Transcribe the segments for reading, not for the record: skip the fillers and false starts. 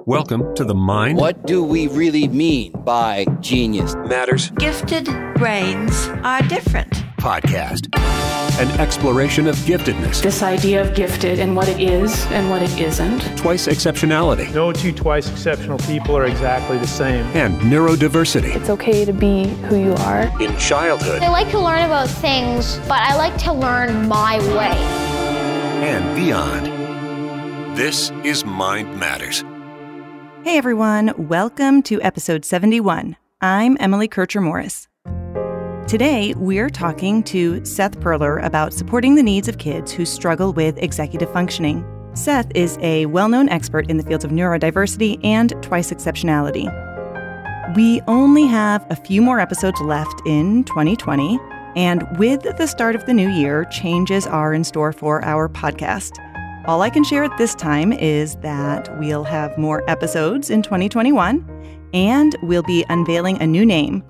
Welcome to the Mind. What do we really mean by genius? Matters. Gifted brains are different. Podcast. An exploration of giftedness. This idea of gifted and what it is and what it isn't. Twice exceptionality. No two twice exceptional people are exactly the same. And neurodiversity. It's okay to be who you are. In childhood. I like to learn about things, but I like to learn my way. And beyond. This is Mind Matters. Hey everyone, welcome to episode 71. I'm Emily Kircher-Morris. Today, we're talking to Seth Perler about supporting the needs of kids who struggle with executive functioning. Seth is a well-known expert in the fields of neurodiversity and twice exceptionality. We only have a few more episodes left in 2020, and with the start of the new year, changes are in store for our podcast. All I can share at this time is that we'll have more episodes in 2021, and we'll be unveiling a new name.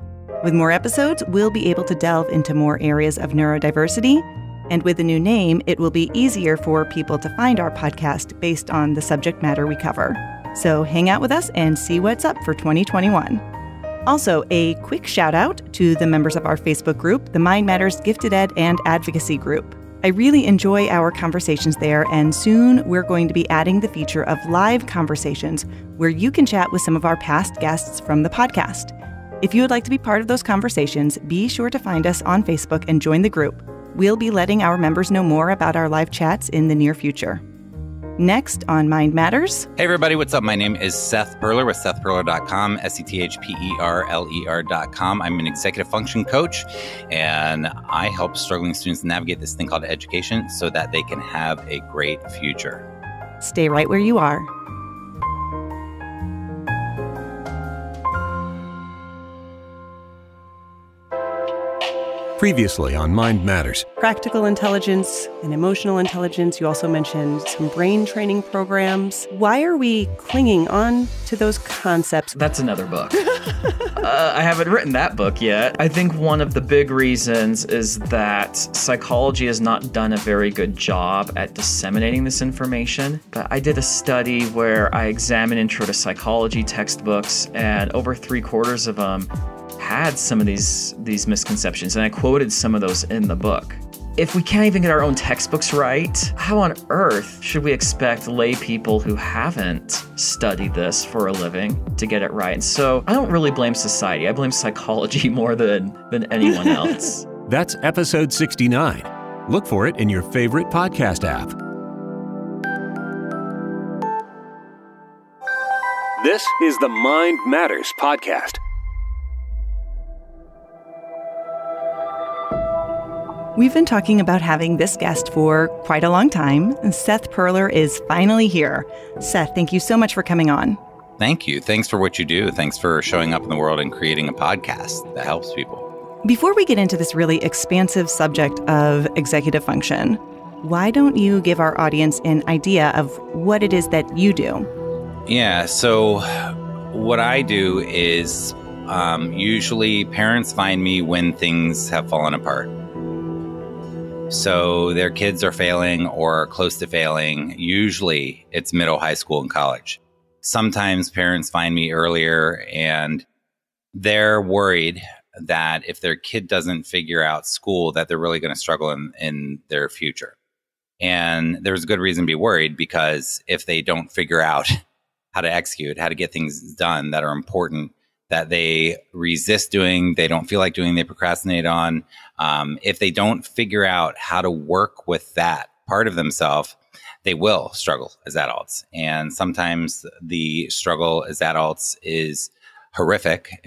With more episodes, we'll be able to delve into more areas of neurodiversity, and with the new name, it will be easier for people to find our podcast based on the subject matter we cover. So hang out with us and see what's up for 2021. Also, a quick shout out to the members of our Facebook group, the Mind Matters Gifted Ed and Advocacy Group. I really enjoy our conversations there, and soon we're going to be adding the feature of live conversations where you can chat with some of our past guests from the podcast. If you would like to be part of those conversations, be sure to find us on Facebook and join the group. We'll be letting our members know more about our live chats in the near future. Next on Mind Matters. Hey everybody, what's up? My name is Seth Perler with SethPerler.com, SethPerler.com. I'm an executive function coach, and I help struggling students navigate this thing called education so that they can have a great future. Stay right where you are. Previously on Mind Matters. Practical intelligence and emotional intelligence. You also mentioned some brain training programs. Why are we clinging on to those concepts? That's another book. I haven't written that book yet. I think one of the big reasons is that psychology has not done a very good job at disseminating this information. But I did a study where I examined intro to psychology textbooks, and over 3/4 of them had some of these misconceptions, and I quoted some of those in the book. If we can't even get our own textbooks right, how on earth should we expect lay people who haven't studied this for a living to get it right? And so I don't really blame society. I blame psychology more than anyone else. That's episode 69. Look for it in your favorite podcast app. This is the Mind Matters podcast. We've been talking about having this guest for quite a long time. Seth Perler is finally here. Seth, thank you so much for coming on. Thank you. Thanks for what you do. Thanks for showing up in the world and creating a podcast that helps people. Before we get into this really expansive subject of executive function, why don't you give our audience an idea of what it is that you do? Yeah, so what I do is usually parents find me when things have fallen apart. So their kids are failing or close to failing. Usually it's middle, high school, and college. Sometimes parents find me earlier and they're worried that if their kid doesn't figure out school, that they're really going to struggle in their future. And there's good reason to be worried, because if they don't figure out how to execute, how to get things done that are important, that they resist doing, they don't feel like doing, they procrastinate on. If they don't figure out how to work with that part of themselves, they will struggle as adults. And sometimes the struggle as adults is horrific.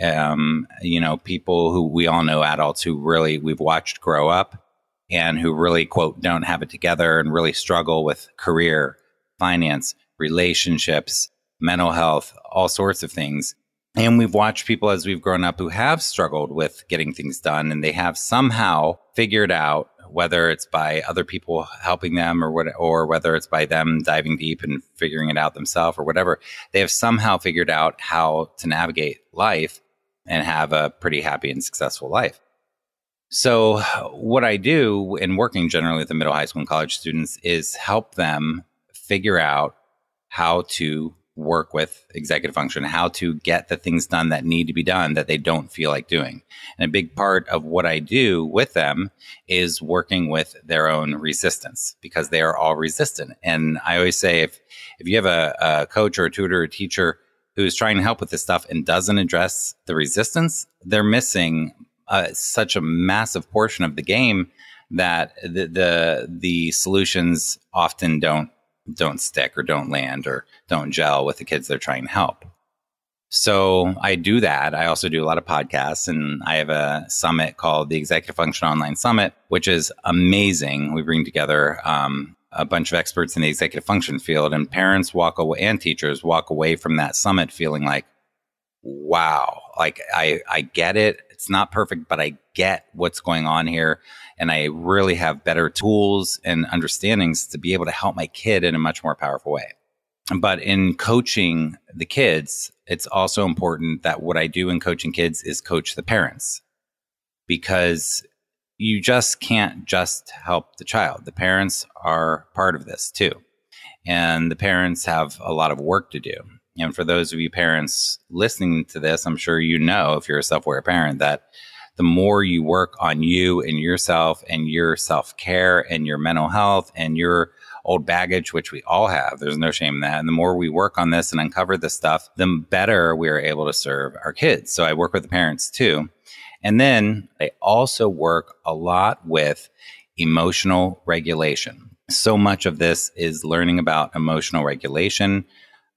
People who we all know, adults who really we've watched grow up and who really, quote, don't have it together and really struggle with career, finance, relationships, mental health, all sorts of things. And we've watched people as we've grown up who have struggled with getting things done, and they have somehow figured out, whether it's by other people helping them or whether it's by them diving deep and figuring it out themselves or whatever, they have somehow figured out how to navigate life and have a pretty happy and successful life. So what I do in working generally with the middle, high school, and college students is help them figure out how to work with executive function, how to get the things done that need to be done that they don't feel like doing. And a big part of what I do with them is working with their own resistance, because they are all resistant. And I always say, if you have a coach or a tutor or a teacher who's trying to help with this stuff and doesn't address the resistance, they're missing such a massive portion of the game that the solutions often don't stick or don't land or don't gel with the kids they're trying to help. So I do that. I also do a lot of podcasts, and I have a summit called the Executive Function Online Summit, which is amazing. We bring together a bunch of experts in the executive function field, and parents walk away and teachers walk away from that summit feeling like, wow, like I get it. It's not perfect, but I get what's going on here. And I really have better tools and understandings to be able to help my kid in a much more powerful way. But in coaching the kids, it's also important that what I do in coaching kids is coach the parents, because you just can't just help the child. The parents are part of this too. And the parents have a lot of work to do. And for those of you parents listening to this, I'm sure you know, if you're a self-aware parent, that the more you work on you and yourself and your self-care and your mental health and your old baggage, which we all have, there's no shame in that. And the more we work on this and uncover this stuff, the better we are able to serve our kids. So I work with the parents too. And then I also work a lot with emotional regulation. So much of this is learning about emotional regulation,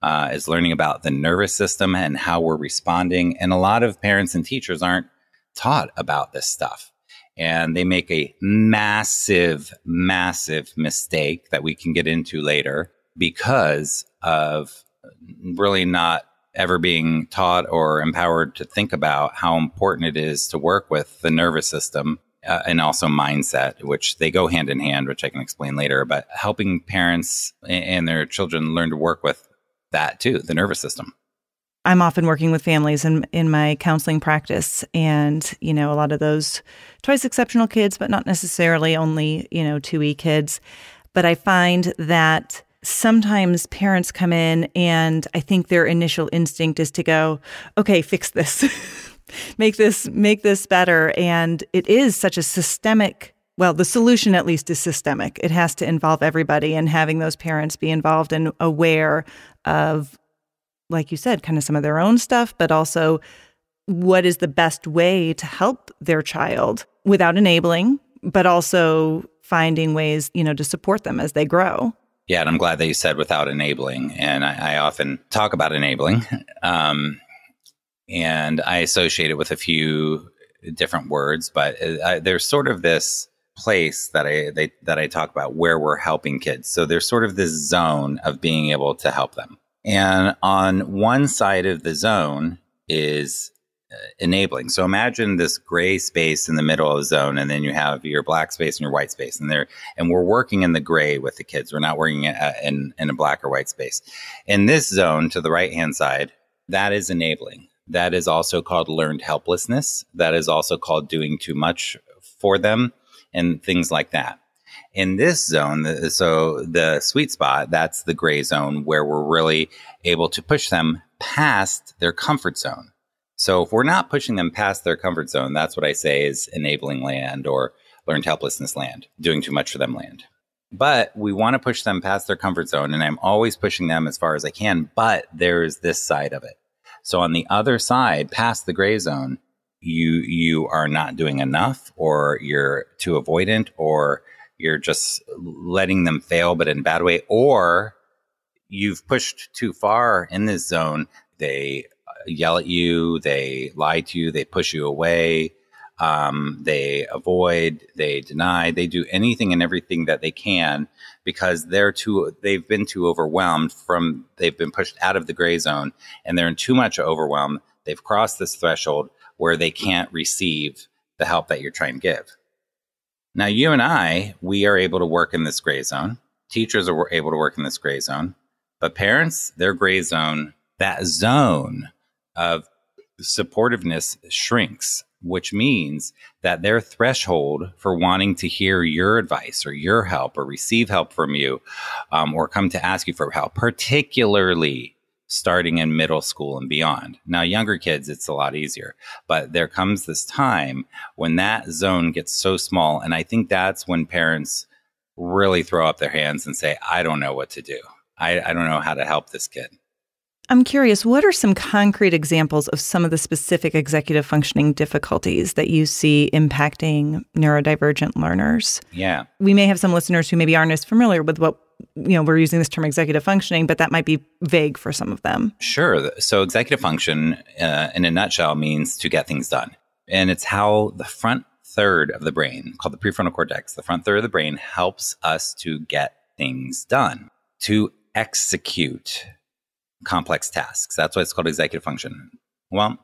is learning about the nervous system and how we're responding. And a lot of parents and teachers aren't taught about this stuff. And they make a massive, massive mistake that we can get into later because of really not ever being taught or empowered to think about how important it is to work with the nervous system and also mindset, which they go hand in hand, which I can explain later. But helping parents and their children learn to work with that too, the nervous system. I'm often working with families in my counseling practice, and, a lot of those twice exceptional kids, but not necessarily only, 2E kids. But I find that sometimes parents come in and I think their initial instinct is to go, okay, fix this, make this better. And it is such a systemic, well, the solution at least is systemic. It has to involve everybody, and having those parents be involved and aware of, like you said, kind of some of their own stuff, but also what is the best way to help their child without enabling, but also finding ways, to support them as they grow. Yeah, and I'm glad that you said without enabling. And I often talk about enabling, and I associate it with a few different words, but there's sort of this place that I talk about where we're helping kids. So there's sort of this zone of being able to help them. And on one side of the zone is enabling. So imagine this gray space in the middle of the zone, and then you have your black space and your white space. And we're working in the gray with the kids. We're not working in a black or white space. In this zone to the right-hand side, that is enabling. That is also called learned helplessness. That is also called doing too much for them and things like that. In this zone, so the sweet spot, that's the gray zone where we're really able to push them past their comfort zone. So if we're not pushing them past their comfort zone, that's what I say is enabling land or learned helplessness land, doing too much for them land. But we want to push them past their comfort zone, and I'm always pushing them as far as I can, but there's this side of it. So on the other side, past the gray zone, you are not doing enough, or you're too avoidant, or you're just letting them fail, but in a bad way, or you've pushed too far in this zone. They yell at you, they lie to you, they push you away, they avoid, they deny, they do anything and everything that they can because they've been too overwhelmed they've been pushed out of the gray zone, and they're in too much overwhelm. They've crossed this threshold where they can't receive the help that you're trying to give. Now, you and I, we are able to work in this gray zone. Teachers are able to work in this gray zone. But parents, their gray zone, that zone of supportiveness shrinks, which means that their threshold for wanting to hear your advice or your help or receive help from you or come to ask you for help, particularly starting in middle school and beyond. Now, younger kids, it's a lot easier, but there comes this time when that zone gets so small. And I think that's when parents really throw up their hands and say, I don't know what to do. I don't know how to help this kid. I'm curious, what are some concrete examples of some of the specific executive functioning difficulties that you see impacting neurodivergent learners? Yeah. We may have some listeners who maybe aren't as familiar with what, we're using this term executive functioning, but that might be vague for some of them. Sure. So executive function, in a nutshell, means to get things done. And it's how the front third of the brain, called the prefrontal cortex, the front third of the brain helps us to get things done, to execute complex tasks. That's why it's called executive function. Well,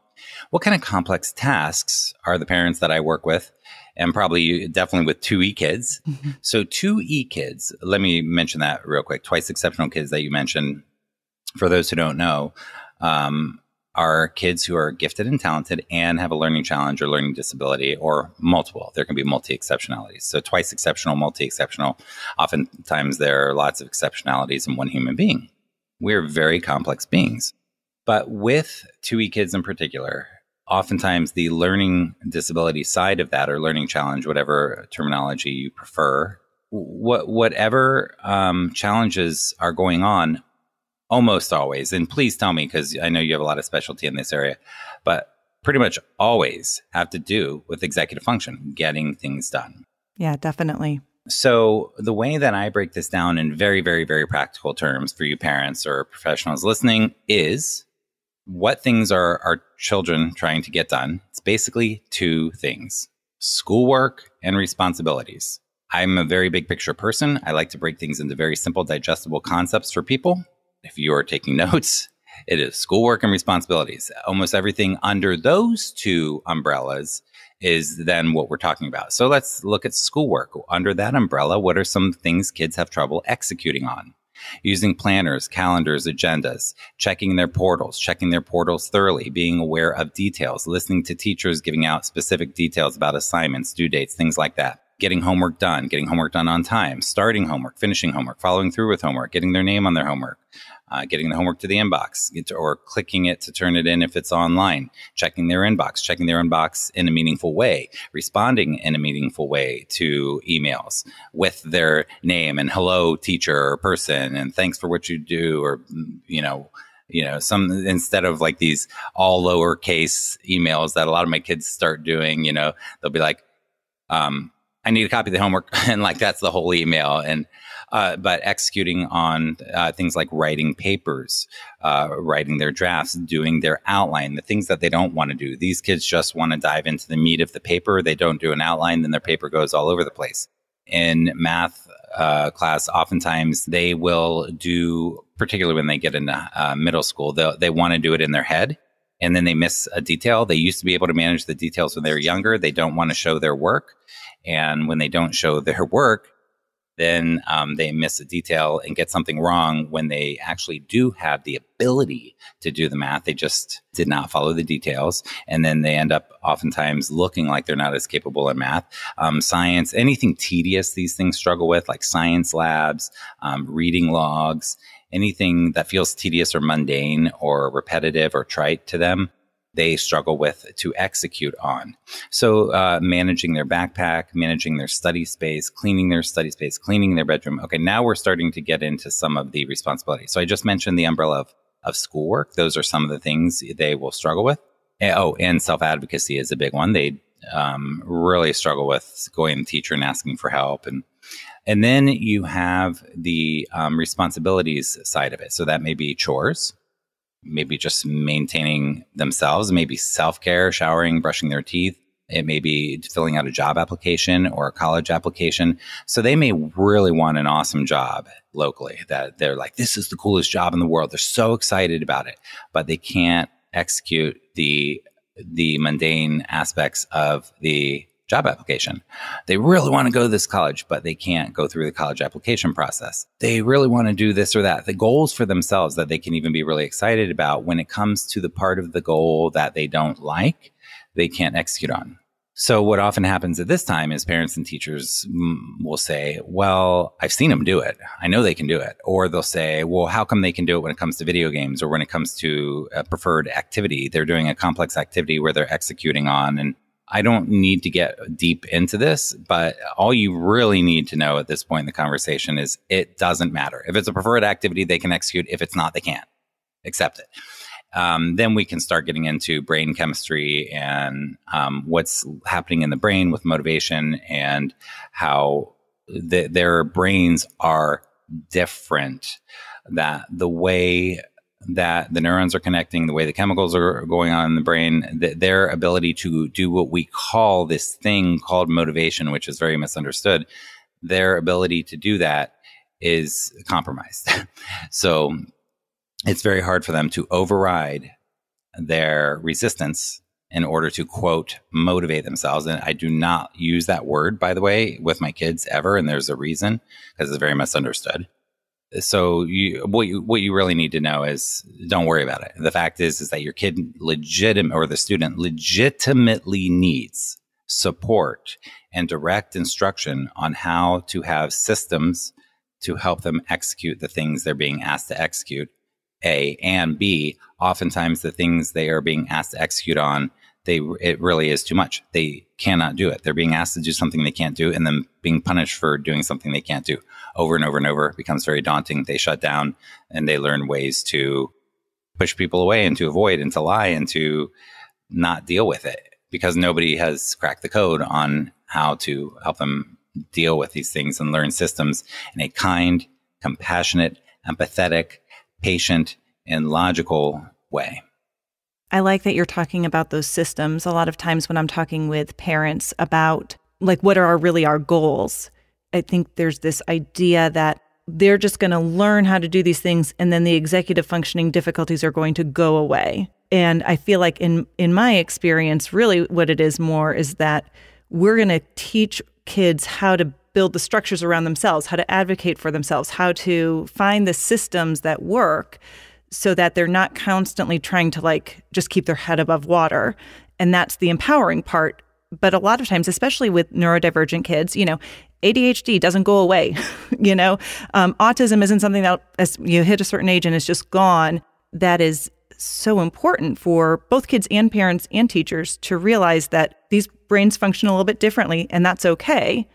what kind of complex tasks are the parents that I work with? And definitely with 2E kids. Mm-hmm. So 2E kids, let me mention that real quick. Twice exceptional kids that you mentioned, for those who don't know, are kids who are gifted and talented and have a learning challenge or learning disability, or multiple. There can be multi-exceptionalities. So twice exceptional, multi-exceptional. Oftentimes there are lots of exceptionalities in one human being. We're very complex beings. But with 2E kids in particular, oftentimes the learning disability side of that, or learning challenge, whatever terminology you prefer, whatever challenges are going on, almost always, and please tell me, because I know you have a lot of specialty in this area, but pretty much always have to do with executive function, getting things done. Yeah, definitely. So the way that I break this down in very, very, very practical terms for you parents or professionals listening is, what things are our children trying to get done? It's basically 2 things: schoolwork and responsibilities. I'm a very big picture person. I like to break things into very simple, digestible concepts for people. If you are taking notes, it is schoolwork and responsibilities. Almost everything under those 2 umbrellas is then what we're talking about. So let's look at schoolwork. Under that umbrella, what are some things kids have trouble executing on? Using planners, calendars, agendas, checking their portals thoroughly, being aware of details, listening to teachers giving out specific details about assignments, due dates, things like that. Getting homework done on time, starting homework, finishing homework, following through with homework, getting their name on their homework, getting the homework to the inbox, or clicking it to turn it in if it's online, checking their inbox in a meaningful way, responding in a meaningful way to emails with their name and hello teacher or person and thanks for what you do, or, some, instead of like these all lowercase emails that a lot of my kids start doing, they'll be like, I need a copy of the homework. And like, that's the whole email. And, but executing on things like writing papers, writing their drafts, doing their outline, the things that they don't want to do. These kids just want to dive into the meat of the paper. They don't do an outline, then their paper goes all over the place. In math class, oftentimes they will do, particularly when they get into middle school, they want to do it in their head. And then they miss a detail. They used to be able to manage the details when they were younger. They don't want to show their work. And when they don't show their work, then they miss a detail and get something wrong when they actually do have the ability to do the math. They just did not follow the details. And then they end up oftentimes looking like they're not as capable in math. Science, anything tedious, these things struggle with, like science labs, reading logs, anything that feels tedious or mundane or repetitive or trite to them, they struggle with to execute on. So managing their backpack, managing their study space, cleaning their bedroom. Okay, now we're starting to get into some of the responsibilities. So I just mentioned the umbrella of schoolwork. Those are some of the things they will struggle with. And self-advocacy is a big one. They really struggle with going to the teacher and asking for help. And then you have the responsibilities side of it. So that may be chores, maybe just maintaining themselves, maybe self-care, showering, brushing their teeth. It may be filling out a job application or a college application. So they may really want an awesome job locally that they're like, this is the coolest job in the world. They're so excited about it, but they can't execute the mundane aspects of the job application. They really want to go to this college, but they can't go through the college application process. They really want to do this or that. The goals for themselves that they can even be really excited about, when it comes to the part of the goal that they don't like, they can't execute on. So what often happens at this time is parents and teachers will say, well, I've seen them do it. I know they can do it. Or they'll say, well, how come they can do it when it comes to video games or when it comes to a preferred activity? They're doing a complex activity where they're executing on. And I don't need to get deep into this, but all you really need to know at this point in the conversation is it doesn't matter. If it's a preferred activity, they can execute. If it's not, they can't. Accept it. Then we can start getting into brain chemistry and what's happening in the brain with motivation and how their brains are different, that the way that the neurons are connecting, the way the chemicals are going on in the brain, their ability to do what we call this thing called motivation, which is very misunderstood, their ability to do that is compromised. So it's very hard for them to override their resistance in order to, quote, motivate themselves. And I do not use that word, by the way, with my kids ever. And there's a reason, because it's very misunderstood. So what you really need to know is don't worry about it. The fact is that your kid or the student legitimately needs support and direct instruction on how to have systems to help them execute the things they're being asked to execute. A, and B, oftentimes the things they are being asked to execute on, it really is too much. They cannot do it. They're being asked to do something they can't do and then being punished for doing something they can't do over and over and over. It becomes very daunting. They shut down and they learn ways to push people away and to avoid and to lie and to not deal with it because nobody has cracked the code on how to help them deal with these things and learn systems in a kind, compassionate, empathetic, patient, and logical way. I like that you're talking about those systems. A lot of times when I'm talking with parents about like what are really our goals, I think there's this idea that they're just going to learn how to do these things and then the executive functioning difficulties are going to go away. And I feel like in my experience, really what it is more is that we're going to teach kids how to build the structures around themselves, how to advocate for themselves, how to find the systems that work so that they're not constantly trying to like just keep their head above water. And that's the empowering part. But a lot of times, especially with neurodivergent kids, ADHD doesn't go away. Autism isn't something that as you hit a certain age and it's just gone. That is so important for both kids and parents and teachers to realize that these brains function a little bit differently, and that's okay.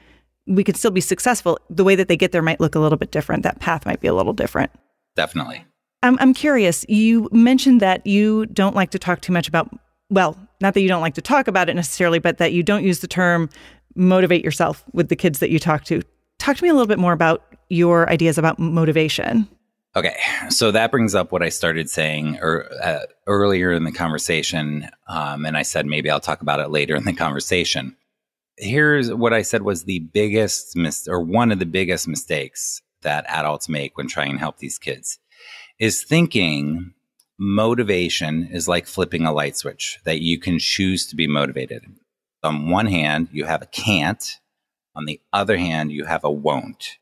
We could still be successful. The way that they get there might look a little bit different. That path might be a little different. Definitely. I'm curious. You mentioned that you don't like to talk too much about, well, not that you don't like to talk about it necessarily, but that you don't use the term motivate yourself with the kids that you talk to. Talk to me a little bit more about your ideas about motivation. Okay, so that brings up what I started saying earlier in the conversation, and I said maybe I'll talk about it later in the conversation. Here's what I said was the biggest one of the biggest mistakes that adults make when trying to help these kids is thinking motivation is like flipping a light switch, that you can choose to be motivated. On one hand, you have a can't. On the other hand, you have a won't.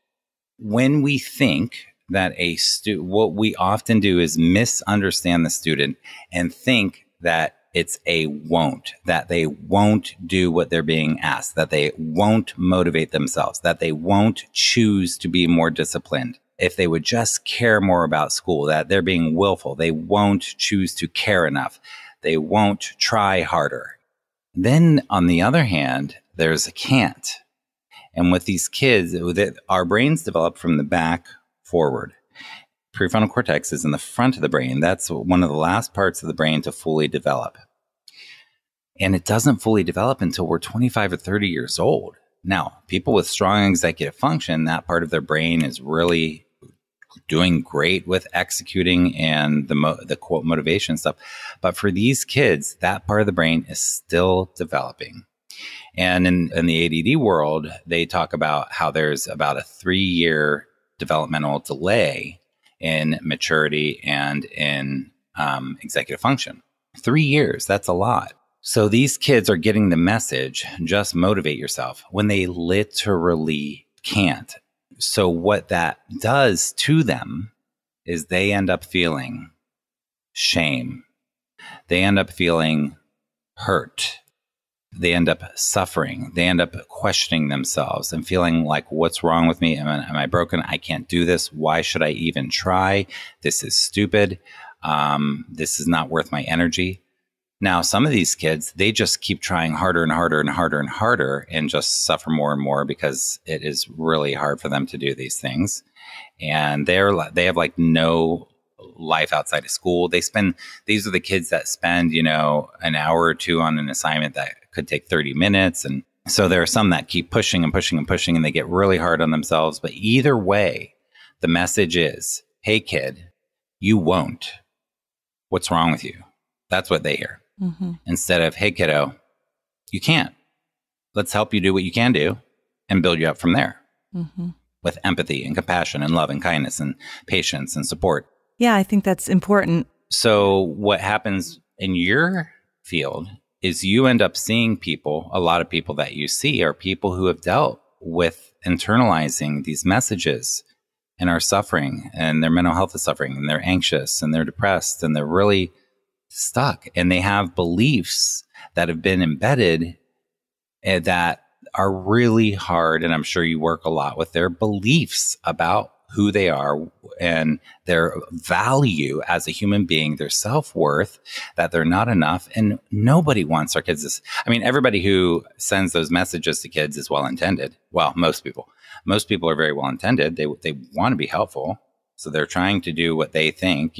When we think that what we often do is misunderstand the student and think that it's a won't, that they won't do what they're being asked, that they won't motivate themselves, that they won't choose to be more disciplined. If they would just care more about school, that they're being willful, they won't choose to care enough, they won't try harder. Then on the other hand, there's a can't. And with these kids, our brains develop from the back forward. Prefrontal cortex is in the front of the brain. That's one of the last parts of the brain to fully develop. And it doesn't fully develop until we're 25 or 30 years old. Now, people with strong executive function, that part of their brain is really doing great with executing and the quote motivation stuff. But for these kids, that part of the brain is still developing. And in the ADD world, they talk about how there's about a 3-year developmental delay in maturity and in executive function. 3 years, that's a lot. So these kids are getting the message, just motivate yourself, when they literally can't. So what that does to them is they end up feeling shame. They end up feeling hurt. they end up suffering. They end up questioning themselves and feeling like, what's wrong with me? Am I broken? I can't do this. Why should I even try? This is stupid. This is not worth my energy. Now, some of these kids, they just keep trying harder and harder and harder and harder and just suffer more and more because it is really hard for them to do these things. And they have like no life outside of school. These are the kids that spend, an hour or two on an assignment that could take 30 minutes. And so there are some that keep pushing and pushing and pushing, and they get really hard on themselves. But either way, the message is, hey, kid, you won't. What's wrong with you? That's what they hear. Mm-hmm. Instead of, hey, kiddo, you can't. Let's help you do what you can do and build you up from there with empathy and compassion and love and kindness and patience and support. Yeah, I think that's important. So what happens in your field is you end up seeing a lot of people that you see are people who have dealt with internalizing these messages and are suffering, and their mental health is suffering, and they're anxious and they're depressed and they're really stuck, and they have beliefs that have been embedded that are really hard. And I'm sure you work a lot with their beliefs about who they are and their value as a human being, their self-worth, that they're not enough. And nobody wants our kids everybody who sends those messages to kids is well-intended. Well, most people are very well-intended. They want to be helpful. So they're trying to do what they think,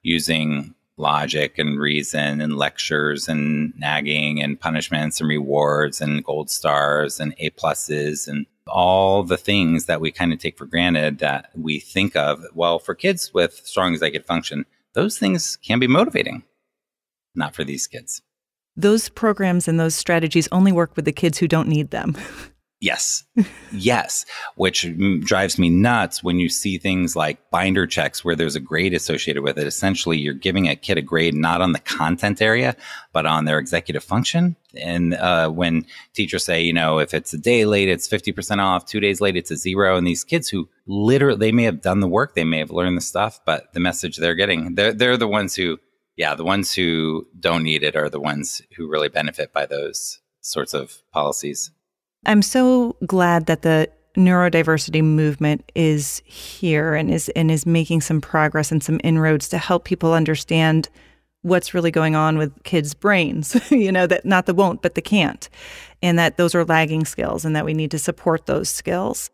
using logic and reason and lectures and nagging and punishments and rewards and gold stars and A pluses and all the things that we kind of take for granted that we think of. Well, for kids with strong executive function, those things can be motivating. Not for these kids. Those programs and those strategies only work with the kids who don't need them. Yes. Yes. Which drives me nuts when you see things like binder checks where there's a grade associated with it. Essentially, you're giving a kid a grade not on the content area, but on their executive function. And when teachers say, if it's a day late, it's 50% off, 2 days late, it's a 0. And these kids who literally, they may have done the work, they may have learned the stuff, but the message they're getting, they're the ones who, the ones who don't need it are the ones who really benefit by those sorts of policies. I'm so glad that the neurodiversity movement is here and is making some progress and some inroads to help people understand what's really going on with kids' brains, that not the won't, but the can't, and that those are lagging skills and that we need to support those skills.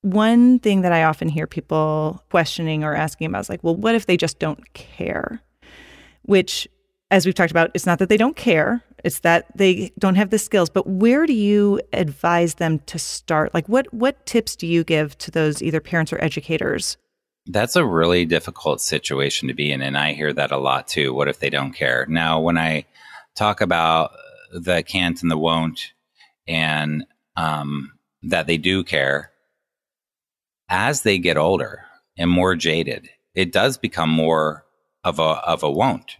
One thing that I often hear people questioning or asking about is like, well, what if they just don't care? Which, as we've talked about, it's not that they don't care. It's that they don't have the skills. But where do you advise them to start? Like, what tips do you give to those either parents or educators? That's a really difficult situation to be in. And I hear that a lot too. What if they don't care? Now, when I talk about the can't and the won't and that they do care, as they get older and more jaded, it does become more of a won't.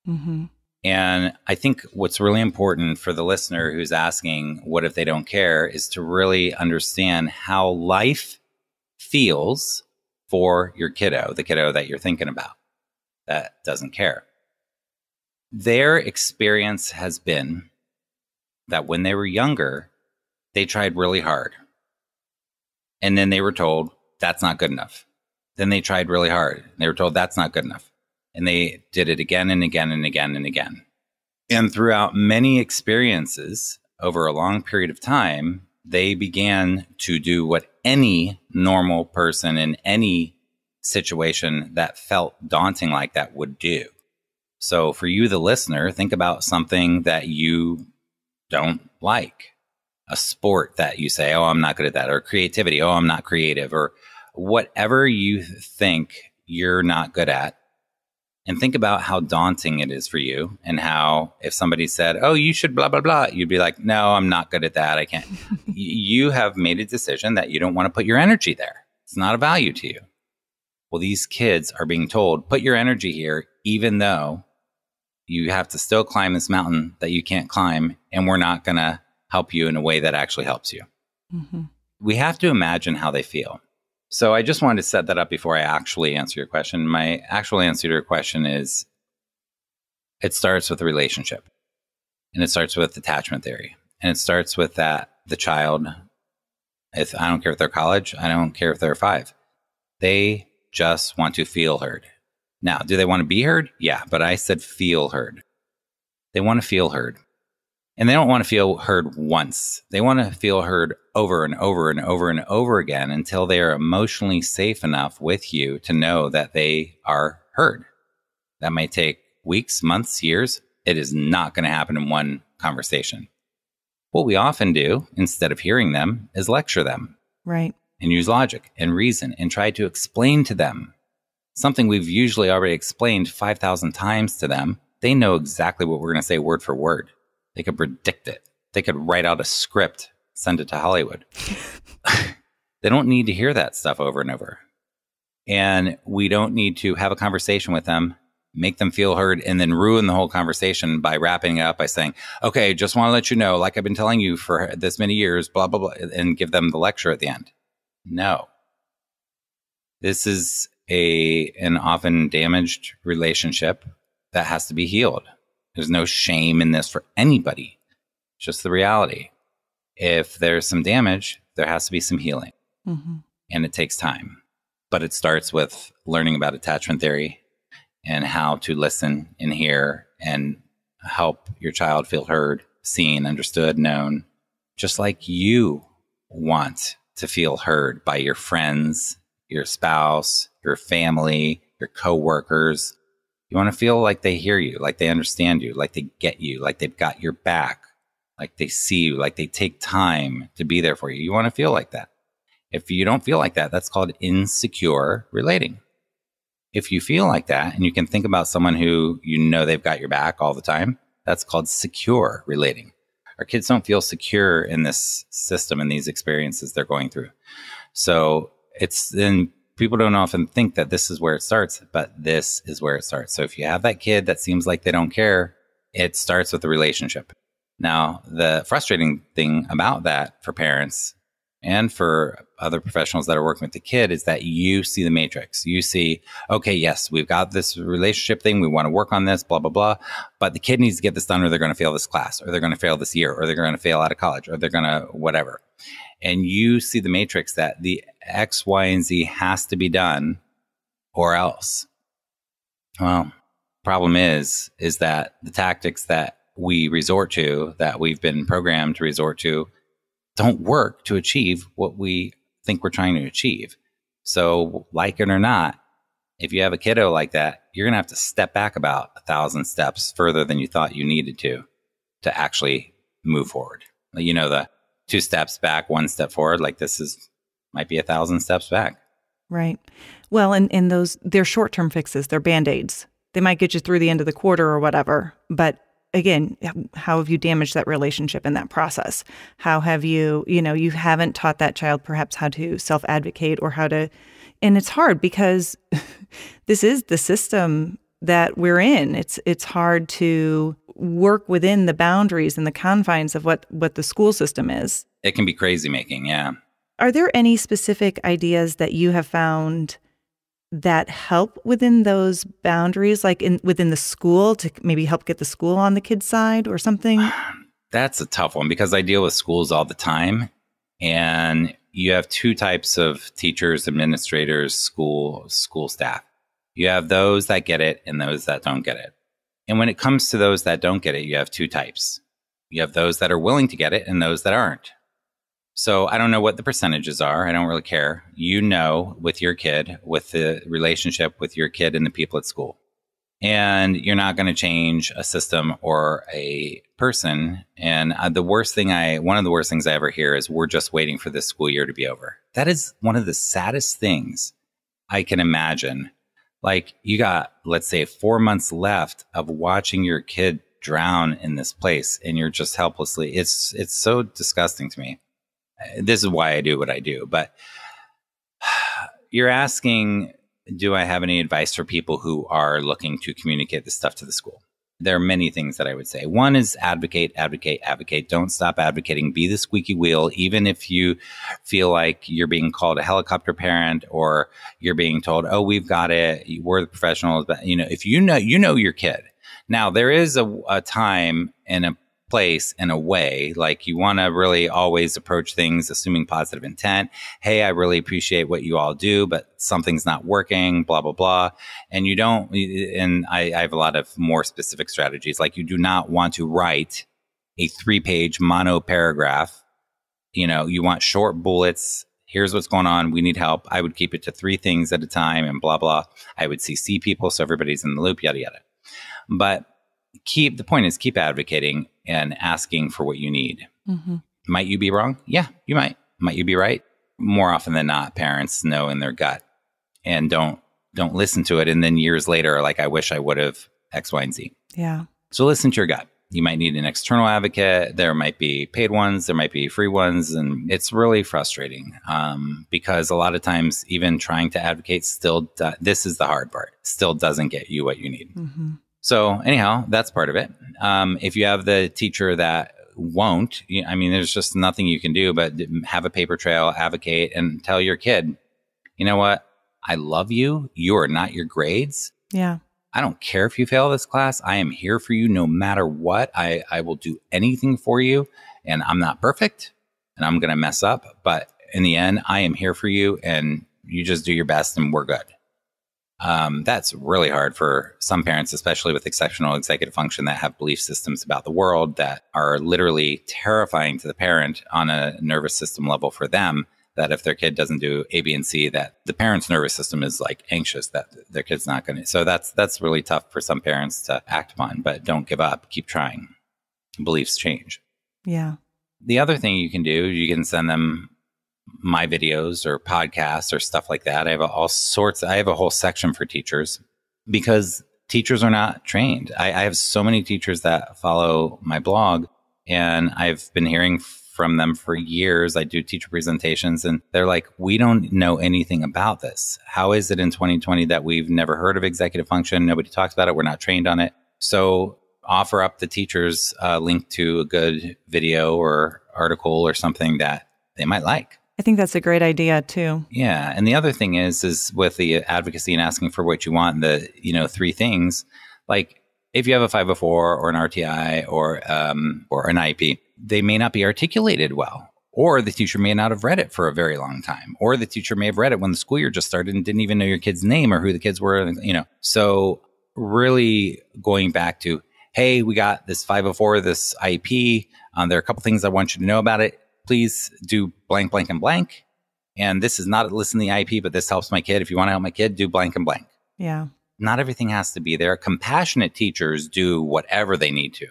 Mm-hmm. And I think what's really important for the listener who's asking, what if they don't care, is to really understand how life feels for your kiddo, the kiddo that you're thinking about that doesn't care. Their experience has been that when they were younger, they tried really hard. And then they were told, that's not good enough. Then they tried really hard. And they were told, that's not good enough. And they did it again and again and again and again. And throughout many experiences over a long period of time, they began to do what any normal person in any situation that felt daunting like that would do. So for you, the listener, think about something that you don't like. A sport that you say, oh, I'm not good at that. Or creativity, oh, I'm not creative. Or whatever you think you're not good at. And think about how daunting it is for you and how if somebody said, oh, you should blah, blah, blah, you'd be like, no, I'm not good at that. I can't. You have made a decision that you don't want to put your energy there. It's not a value to you. Well, these kids are being told, put your energy here, even though you have to still climb this mountain that you can't climb, and we're not going to help you in a way that actually helps you. Mm-hmm. We have to imagine how they feel. So I just wanted to set that up before I actually answer your question. My actual answer to your question is, it starts with a relationship. And it starts with attachment theory. And it starts with that the child, if I don't care if they're college, I don't care if they're 5. They just want to feel heard. Now, do they want to be heard? Yeah, but I said feel heard. They want to feel heard. And they don't want to feel heard once. They want to feel heard over and over and over and over again until they are emotionally safe enough with you to know that they are heard. That may take weeks, months, years. It is not going to happen in one conversation. What we often do, instead of hearing them, is lecture them. Right. And use logic and reason and try to explain to them something we've usually already explained 5,000 times to them. They know exactly what we're going to say word for word. They could predict it. They could write out a script, send it to Hollywood. They don't need to hear that stuff over and over. And we don't need to have a conversation with them, make them feel heard, and then ruin the whole conversation by wrapping it up by saying, okay, just want to let you know, like I've been telling you for this many years, blah, blah, blah, and give them the lecture at the end. No. This is an often damaged relationship that has to be healed. There's no shame in this for anybody. It's just the reality. If there's some damage, there has to be some healing. Mm-hmm. And it takes time. But it starts with learning about attachment theory and how to listen and hear and help your child feel heard, seen, understood, known, just like you want to feel heard by your friends, your spouse, your family, your coworkers. You want to feel like they hear you, like they understand you, like they get you, like they've got your back, like they see you, like they take time to be there for you. You want to feel like that. If you don't feel like that, that's called insecure relating. If you feel like that and you can think about someone who you know they've got your back all the time, that's called secure relating. Our kids don't feel secure in this system and these experiences they're going through. So it's then people don't often think that this is where it starts, but this is where it starts. So if you have that kid that seems like they don't care, it starts with the relationship. Now, the frustrating thing about that for parents and for other professionals that are working with the kid is that you see the matrix. You see, okay, yes, we've got this relationship thing. We want to work on this, blah, blah, blah. But the kid needs to get this done or they're going to fail this class or they're going to fail this year or they're going to fail out of college or they're going to whatever. And you see the matrix that the X, Y, and Z has to be done or else. Well, problem is that the tactics that we resort to, that we've been programmed to resort to, don't work to achieve what we think we're trying to achieve. So like it or not, if you have a kiddo like that, you're going to have to step back about 1,000 steps further than you thought you needed to actually move forward. You know, the 2 steps back, 1 step forward, like might be 1,000 steps back. Right. Well, and they're short-term fixes. They're Band-Aids. They might get you through the end of the quarter or whatever. But again, how have you damaged that relationship in that process? How have you haven't taught that child perhaps how to self-advocate or how to, and it's hard because this is the system that we're in. It's hard to work within the boundaries and the confines of what the school system is. It can be crazy making, yeah. Are there any specific ideas that you have found that help within those boundaries, like within the school, to maybe help get the school on the kid's side or something? That's a tough one because I deal with schools all the time. And you have 2 types of teachers, administrators, school staff. You have those that get it and those that don't get it. And when it comes to those that don't get it, you have 2 types. You have those that are willing to get it and those that aren't. So I don't know what the percentages are. I don't really care. You know, with your kid, with the relationship with your kid and the people at school. And you're not going to change a system or a person. And one of the worst things I ever hear is we're just waiting for this school year to be over. That is one of the saddest things I can imagine. Like you got, let's say, 4 months left of watching your kid drown in this place and you're just helplessly, it's so disgusting to me. This is why I do what I do. But you're asking, do I have any advice for people who are looking to communicate this stuff to the school? There are many things that I would say. One is advocate, advocate, advocate. Don't stop advocating. Be the squeaky wheel, even if you feel like you're being called a helicopter parent or you're being told, oh, we've got it. We're the professionals. But, if you know your kid. Now, there is a time and a place in a way. Like, you want to really always approach things assuming positive intent. Hey, I really appreciate what you all do, but something's not working, blah, blah, blah. And you don't, and I have a lot of more specific strategies. Like, you do not want to write a 3-page mono paragraph. You want short bullets. Here's what's going on. We need help. I would keep it to 3 things at a time and blah, blah. I would CC people so everybody's in the loop, yada, yada. But the point is keep advocating and asking for what you need. Mm-hmm. Might you be wrong? Yeah, you might. Might you be right? More often than not, parents know in their gut and don't listen to it. And then years later are like, I wish I would have X, Y, and Z. Yeah. So listen to your gut. You might need an external advocate. There might be paid ones. There might be free ones. And it's really frustrating because a lot of times even trying to advocate this is the hard part, still doesn't get you what you need. Mm-hmm. So anyhow, that's part of it. If you have the teacher that won't, there's just nothing you can do but have a paper trail, advocate, and tell your kid, you know what? I love you. You are not your grades. Yeah. I don't care if you fail this class. I am here for you no matter what. I will do anything for you. And I'm not perfect and I'm going to mess up. But in the end, I am here for you and you just do your best and we're good. That's really hard for some parents, especially with exceptional executive function that have belief systems about the world that are literally terrifying to the parent on a nervous system level for them, that if their kid doesn't do A, B, and C, that the parent's nervous system is like anxious that their kid's not going to. So that's really tough for some parents to act upon, but don't give up. Keep trying. Beliefs change. Yeah. The other thing you can do, you can send them my videos or podcasts or stuff like that. I have I have a whole section for teachers because teachers are not trained. I have so many teachers that follow my blog and I've been hearing from them for years. I do teacher presentations and they're like, we don't know anything about this. How is it in 2020 that we've never heard of executive function? Nobody talks about it. We're not trained on it. So offer up the teachers a link to a good video or article or something that they might like. I think that's a great idea too. Yeah. And the other thing is with the advocacy and asking for what you want, the, 3 things, like if you have a 504 or an RTI or an IEP, they may not be articulated well, or the teacher may not have read it for a very long time, or the teacher may have read it when the school year just started and didn't even know your kid's name or who the kids were, So really going back to, hey, we got this 504, this IEP. There are a couple things I want you to know about it. Please do blank, blank, and blank. And this is not a listen to the IEP, but this helps my kid. If you want to help my kid, do blank and blank. Yeah. Not everything has to be there. Compassionate teachers do whatever they need to.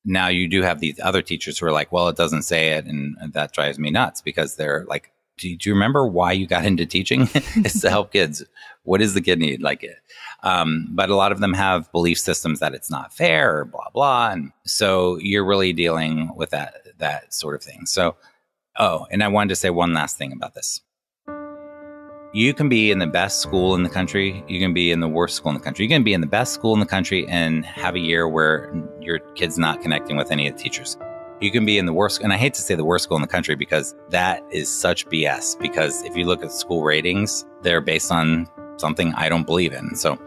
Now you do have these other teachers who are like, well, it doesn't say it. And that drives me nuts because they're like, do you remember why you got into teaching? It's to help kids. What does the kid need? But a lot of them have belief systems that it's not fair or blah, blah. And so you're really dealing with that sort of thing. So, and I wanted to say one last thing about this. You can be in the best school in the country. You can be in the worst school in the country. You can be in the best school in the country and have a year where your kid's not connecting with any of the teachers. You can be in the worst, and I hate to say the worst school in the country because that is such BS. Because if you look at school ratings, they're based on something I don't believe in. So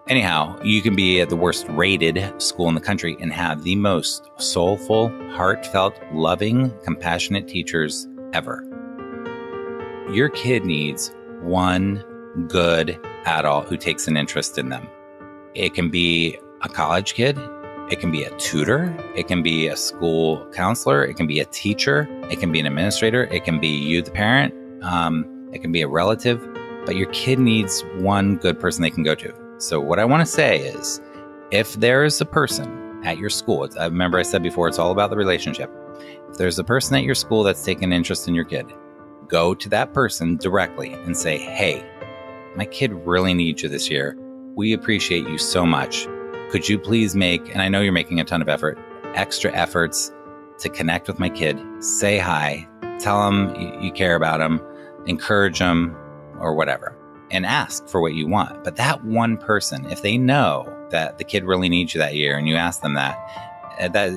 anyhow, you can be at the worst rated school in the country and have the most soulful, heartfelt, loving, compassionate teachers ever. Your kid needs one good adult who takes an interest in them. It can be a college kid. It can be a tutor. It can be a school counselor. It can be a teacher. It can be an administrator. It can be you, the parent. It can be a relative. But your kid needs one good person they can go to. So what I want to say is, if there is a person at your school, I remember I said before, it's all about the relationship. If there's a person at your school that's taking an interest in your kid, go to that person directly and say, hey, my kid really needs you this year. We appreciate you so much. Could you please make, and I know you're making a ton of effort, extra efforts to connect with my kid, say hi, tell him you care about him, encourage him, or whatever, and ask for what you want. But that one person, if they know that the kid really needs you that year and you ask them that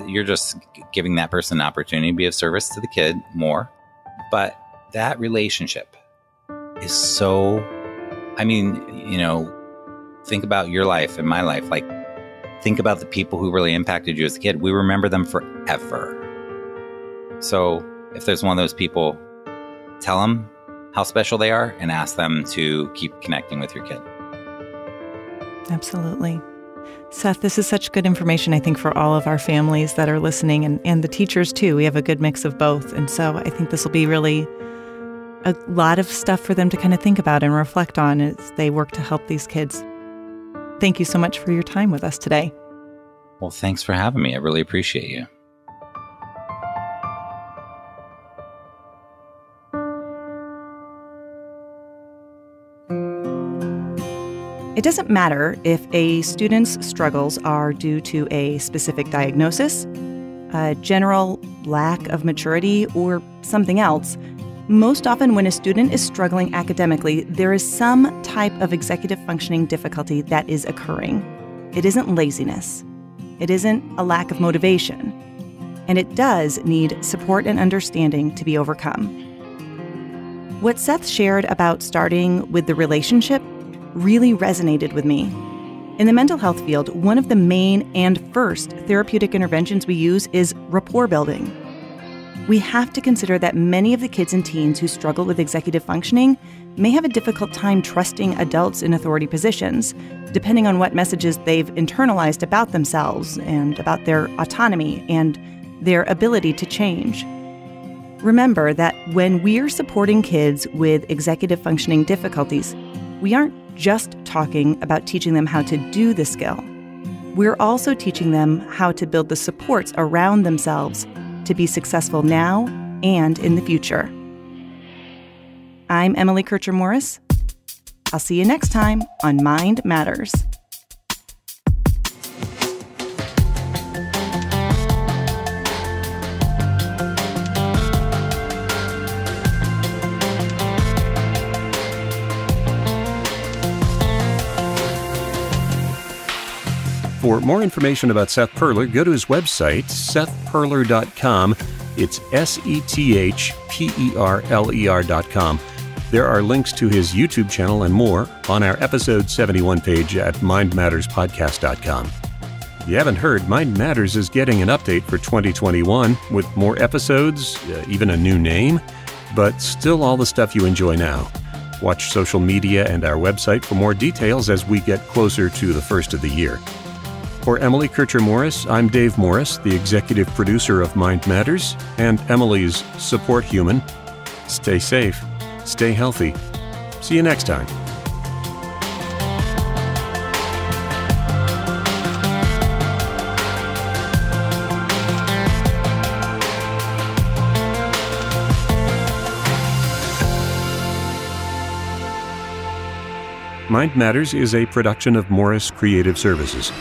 you're just giving that person an opportunity to be of service to the kid more. But that relationship is so, think about your life and my life. Like, think about the people who really impacted you as a kid. We remember them forever. So if there's one of those people, tell them how special they are and ask them to keep connecting with your kid. Absolutely. Seth, this is such good information, I think, for all of our families that are listening and the teachers, too. We have a good mix of both. And so I think this will be really a lot of stuff for them to kind of think about and reflect on as they work to help these kids. Thank you so much for your time with us today. Well, thanks for having me. I really appreciate you. It doesn't matter if a student's struggles are due to a specific diagnosis, a general lack of maturity, or something else. Most often when a student is struggling academically, there is some type of executive functioning difficulty that is occurring. It isn't laziness. It isn't a lack of motivation. And it does need support and understanding to be overcome. What Seth shared about starting with the relationship really resonated with me. In the mental health field, one of the main and first therapeutic interventions we use is rapport building. We have to consider that many of the kids and teens who struggle with executive functioning may have a difficult time trusting adults in authority positions, depending on what messages they've internalized about themselves and about their autonomy and their ability to change. Remember that when we're supporting kids with executive functioning difficulties, we aren't just talking about teaching them how to do the skill. We're also teaching them how to build the supports around themselves to be successful now and in the future. I'm Emily Kircher-Morris. I'll see you next time on Mind Matters. For more information about Seth Perler, go to his website, sethperler.com. It's SETHPERLER.com. There are links to his YouTube channel and more on our episode 71 page at mindmatterspodcast.com. If you haven't heard, Mind Matters is getting an update for 2021 with more episodes, even a new name, but still all the stuff you enjoy now. Watch social media and our website for more details as we get closer to the first of the year. For Emily Kircher-Morris, I'm Dave Morris, the executive producer of Mind Matters and Emily's support human. Stay safe, stay healthy. See you next time. Mind Matters is a production of Morris Creative Services.